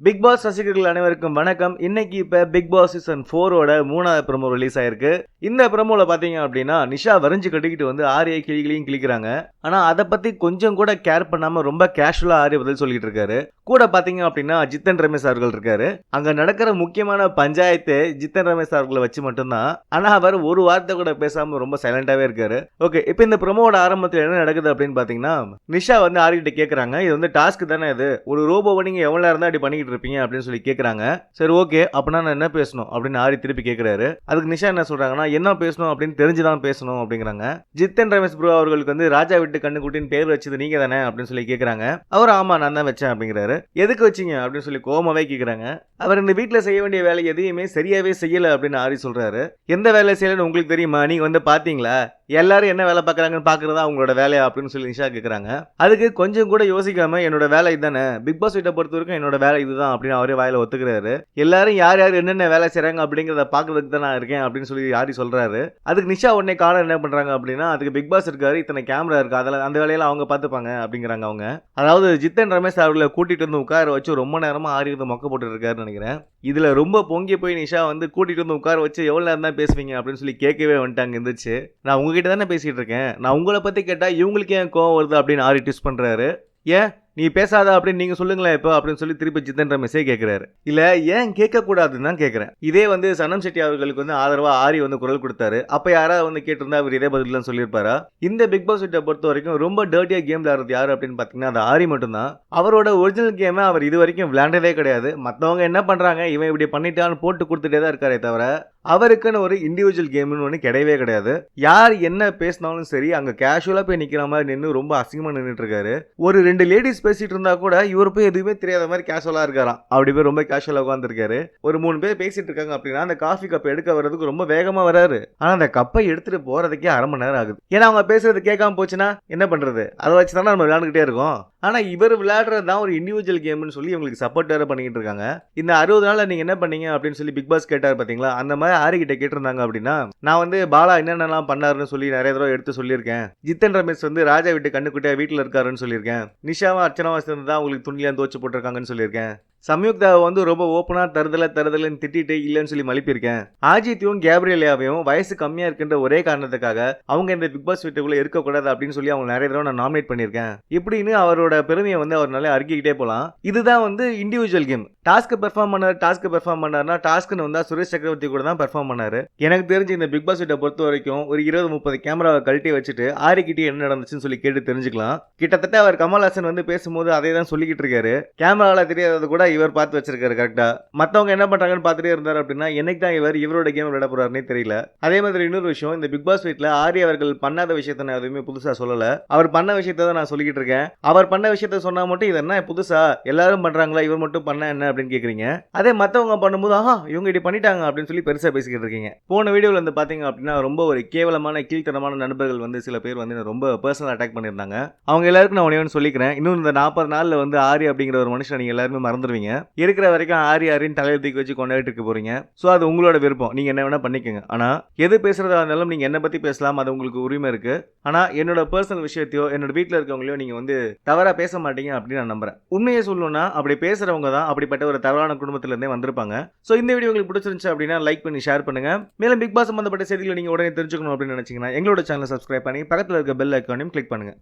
Big pass ரசிகர்கள் அனைவருக்கும் வணக்கம். இன்னைக்கு இப்ப பிக் பாஸ் சீசன் 4 ஓட 3வது ப்ரோமோ ரிலீஸ் ஆயிருக்கு. இந்த ப்ரோமோல பாத்தீங்க அப்படின்னா நிஷா வரைஞ்சு கட்டிக்கிட்டு வந்து ஆரியை கிளிகளையும் கிளிக்கிறாங்க. ஆனா அதை பத்தி கொஞ்சம் கூட கேர் பண்ணாம ரொம்ப கேஷுவலா ஆரிய பதில் சொல்லிட்டு இருக்காரு. கூட பாத்தீங்க அப்படின்னா ஜித்தன் ரமேஷ் அவர்கள் இருக்காரு. அங்க நடக்கிற முக்கியமான பஞ்சாயத்து ஜித்தன் ரமேஷ் அவர்களை வச்சு மட்டும்தான். ஆனா அவர் ஒரு வார்த்தை கூட பேசாம ரொம்ப சைலண்டாவே இருக்காரு. ஓகே, இப்ப இந்த ப்ரோமோட ஆரம்பத்தில் என்ன நடக்குது அப்படின்னு பாத்தீங்கன்னா நிஷா வந்து ஆரிகிட்ட கேக்குறாங்க, இது வந்து டாஸ்க் தானே, இது ஒரு ரோபோவை நீங்க எவ்வளவு நேரம் தான் அப்படி பண்ணிக்கிட்டு இருப்பீங்க அப்படின்னு சொல்லி கேக்குறாங்க. சரி ஓகே, அப்பனா நான் என்ன பேசணும் அப்படின்னு ஆரி திருப்பி கேக்குறாரு. அதுக்கு நிஷா என்ன சொல்றாங்கன்னா, என்ன பேசணும் அப்படின்னு தெரிஞ்சுதான் பேசணும் அப்படிங்கிறாங்க. ஜித்தன் ரமேஷ் ப்ரோ அவர்களுக்கு வந்து ராஜா விட்டு கண்ணுக்குட்டின்னு பேர் வச்சது நீங்க தானே அப்படின்னு சொல்லி கேக்குறாங்க. அவர் ஆமா நான் தான் வச்சேன் அப்படிங்கிறாரு. எதுக்கு வச்சீங்க அப்படின்னு சொல்லி கோமாவே கேக்குறாங்க. அவர் இந்த வீட்டுல செய்ய வேண்டிய வேலை எதையுமே சரியாவே செய்யல அப்படின்னு ஆரி சொல்றாரு. எந்த வேலை செய்யலன்னு உங்களுக்கு தெரியுமா, நீங்க வந்து பாத்தீங்களா, எல்லாரும் என்ன வேலை பாக்குறாங்கன்னு பாக்குறதா அவங்களோட வேலையா அப்படின்னு சொல்லி நிஷா கேக்குறாங்க. அதுக்கு கொஞ்சம் கூட யோசிக்காம என்னோட வேலை இதுதானே, பிக் பாஸ் வீட்டை பொறுத்த வரைக்கும் என்னோட வேலை இதுதான் அப்படின்னு அவரே வாயில ஒத்துக்கிறாரு. எல்லாரும் யார் யார் என்னென்ன வேலை செய்றாங்க அப்படிங்கறத பாக்குறதுக்கு தான் நான் இருக்கேன் அப்படின்னு சொல்லி ஆரி சொல்றாரு. அதுக்கு நிஷா உடனே காண என்ன பண்றாங்க அப்படின்னா, அதுக்கு பிக் பாஸ் இருக்காரு, இத்தனை கேமரா இருக்கு, அதெல்லாம் அந்த வேலையெல்லாம் அவங்க பாத்துப்பாங்க அப்படிங்கிறாங்க. அவங்க அதாவது ஜித்தன் ரமேஷ் அவர்களை கூட்டிட்டு வந்து உட்கார வச்சு ரொம்ப நேரமா ஆரி வந்து மொக்க போட்டு இருக்காருன்னு நினைக்கிறேன். இதுல ரொம்ப பொங்கி போய் நிஷா வந்து கூட்டிட்டு வந்து உட்கார வச்சு எவ்வளவு நேரம் தான் பேசுவீங்க அப்படின்னு சொல்லி கேட்கவே வந்துட்டாங்க. இருந்துச்சு, நான் உங்ககிட்ட தானே பேசிட்டு இருக்கேன், நான் உங்களை பத்தி கேட்டா இவங்களுக்கு ஏன் கோவம் வருது அப்படின்னு ஆரி ட்விஸ்ட் பண்றாரு. ஏன் நீ பேசாத அப்படின்னு நீங்க சொல்லுங்களேன் இப்போ அப்படின்னு சொல்லி திருப்பி ஜித்தன் ரமேஷே கேட்கிறாரு. இல்ல ஏன் கேட்க கூடாதுன்னு தான் கேட்கிறேன். இதே வந்து சனம் செட்டி அவர்களுக்கு வந்து ஆதரவா ஆரி வந்து குரல் கொடுத்தாரு. அப்ப யாராவது வந்து கேட்டிருந்தா அவர் இதே பதில் சொல்லியிருப்பாரா? இந்த பிக் பாஸ் வீட்டை பொறுத்த வரைக்கும் ரொம்ப டர்ட்டியா கேம் விளையாடுறது யாரு அப்படின்னு பாத்தீங்கன்னா அது ஆரி மட்டும்தான். அவரோட ஒரிஜினல் கேமை அவர் இது வரைக்கும் விளையாண்டதே கிடையாது. மத்தவங்க என்ன பண்றாங்க, இவன் இப்படி பண்ணிட்டான்னு போட்டு கொடுத்துட்டே தான் இருக்காரே தவிர அவருக்குன்னு ஒரு இண்டிவிஜுவல் கேம்னு ஒன்று கிடையவே கிடையாது. யார் என்ன பேசினாலும் சரி அங்க கேஷுவலா போய் நிக்கிற மாதிரி நின்று ரொம்ப அசிங்கமா நின்றுட்டு இருக்காரு. ஒரு 2 லேடிஸ் பேசிட்டு இருந்தா கூட இவர் போய் எதுவுமே தெரியாத மாதிரி கேஷுவலா இருக்காராம். அப்படி போய் ரொம்ப கேஷுவலா உட்காந்துருக்காரு. ஒரு 3 பேர் பேசிட்டு இருக்காங்க அப்படின்னா அந்த காஃபி கப் எடுக்க வர்றதுக்கு ரொம்ப வேகமா வராரு. ஆனா அந்த கப்பை எடுத்துட்டு போறதுக்கே அரை மணி நேரம் ஆகுது. ஏன்னா அவங்க பேசுறது கேட்காம போச்சுன்னா என்ன பண்றது, அதை வச்சுதானே நம்ம விளையாண்டுகிட்டே இருக்கோம். ஆனா இவர் விளையாடுறது தான் ஒரு இண்டிவிஜுவல் கேம்னு சொல்லி இவங்களுக்கு சப்போர்ட் வேற பண்ணிட்டு இருக்காங்க. இந்த 60 நாள்ல நீங்க என்ன பண்ணீங்க அப்படின்னு சொல்லி பிக் பாஸ் கேட்டாரு பாத்தீங்களா, அந்த மாதிரி ஆரி கிட்ட கேட்டிருந்தாங்க அப்படின்னா, நான் வந்து பாலா என்னென்னலாம் பண்ணாருன்னு சொல்லி நிறைய தடவை எடுத்து சொல்லியிருக்கேன். ஜித்தன் ரமேஷ் வந்து ராஜா விட்டு கண்ணுக்குட்டியா வீட்டுல இருக்காருன்னு சொல்லியிருக்கேன். நிஷாவும் அர்ச்சனாவும் சேர்ந்து தான் உங்களுக்கு துணிலாம் தோச்சு போட்டிருக்காங்கன்னு சொல்லியிருக்கேன். சம்யுக்தாவை வந்து ரொம்ப ஓப்பனா தருதலன்னு திட்டிட்டு இல்லைன்னு சொல்லி மலிப்பிருக்கேன். ஆஜித்தையும் கேப்ரியலையாவையும் வயசு கம்மியா இருக்கின்ற ஒரே காரணத்துக்காக அவங்க இந்த பிக் பாஸ் வீட்டுக்குள்ள இருக்கக்கூடாது அப்படின்னு சொல்லி அவங்க நிறைய தடவை நான் நாமினேட் பண்ணியிருக்கேன் இப்படின்னு அவரோட பெருமையை வந்து அவர் நல்லா அறிக்கிட்டே போலாம். இதுதான் வந்து இண்டிவிஜுவல் கேம். டாஸ்க் பெர்ஃபார்ம் பண்ணாருன்னா டாஸ்க்னு வந்தா சுரேஷ் சக்கரவர்த்தி கூட தான் பெர்ஃபார்ம் பண்ணாரு. எனக்கு தெரிஞ்சு இந்த பிக் பாஸ் வீட்டை பொறுத்த வரைக்கும் ஒரு 20-30 கேமராவை கழட்டி வச்சுட்டு ஆரிக்கிட்டே என்ன நடந்துச்சுன்னு சொல்லி கேட்டு தெரிஞ்சுக்கலாம். கிட்டத்தட்ட அவர் கமல்ஹாசன் வந்து பேசும்போது அதை தான் சொல்லிக்கிட்டு இருக்காரு. கேமரால தெரியாதது கூட இவர் பார்த்து வச்சிருக்காரு கரெக்டா. மத்தவங்க என்ன பண்றாங்கன்னு பார்த்துட்டே இருந்தாரு அப்படின்னா என்னைக்கு தான் இவரோட கேம் விளையாட போறாருன்னே தெரியல. அதே மாதிரி இன்னொரு விஷயம், இந்த பிக் பாஸ் வீட்ல ஆரி அவர்கள் பண்ணாத விஷயத்த நான் எதுவுமே புதுசா சொல்லல. அவர் பண்ண விஷயத்த தான் நான் சொல்லிக்கிட்டு இருக்கேன். அவர் பண்ண விஷயத்த சொன்னா மட்டும் இது என்ன புதுசா எல்லாரும் பண்றாங்களா, இவர் மட்டும் பண்ண என்ன அப்படின்னு கேக்குறீங்க. அதே மத்தவங்க பண்ணும்போது ஆஹா இவங்க இப்படி பண்ணிட்டாங்க அப்படின்னு சொல்லி பெருசா பேசிக்கிட்டு இருக்கீங்க. போன வீடியோல வந்து பாத்தீங்க அப்படின்னா ரொம்ப ஒரு கேவலமான கீழ்த்தனமான நண்பர்கள் வந்து சில பேர் வந்து ரொம்ப பர்சனல் அட்டாக் பண்ணியிருந்தாங்க. அவங்க எல்லாருக்கும் நான் ஒண்ணே சொல்லிக்கிறேன், இன்னும் இந்த 40 நாள்ல வந்து ஆரி அப்படிங்கிற ஒரு மனுஷன் நீங்க எல்லாருமே மறந்துடுவீங்க. இருக்கிற வரைக்கும் ஆரின்னு தலையில தூக்கி வச்சு கொண்டாடிட்டு இருக்க போறீங்க. சோ அது உங்களோட விருப்பம், நீங்க என்ன வேணா பண்ணிக்கோங்க. ஆனா எது பேசுறதா இருந்தாலும் நீங்க என்ன பத்தி பேசலாம், அது உங்களுக்கு உரிமை இருக்கு. ஆனா என்னோட பர்சனல் விஷயத்தையோ என்னோட வீட்டுல இருக்கவங்களையோ நீங்க வந்து தவறா பேச மாட்டீங்க அப்படின்னு நான் நம்புறேன். உண்மையை சொல்லணும்னா அப்படி பேசுறவங்க தான் அப்படிப்பட்ட ஒரு தவறான குடும்பத்துல இருந்தே வந்திருப்பாங்க. சோ இந்த வீடியோ உங்களுக்கு பிடிச்சிருந்துச்சு அப்படின்னா லைக் பண்ணி ஷேர் பண்ணுங்க. மேலும் பிக் பாஸ் சம்பந்தப்பட்ட செய்திகளை நீங்க உடனே தெரிஞ்சுக்கணும் அப்படின்னு நினைச்சீங்கன்னா எங்களோட சேனலை சப்ஸ்கிரைப் பண்ணி பக்கத்துல இருக்க பெல் ஐகானையும் கிளிக் பண்ணுங்க.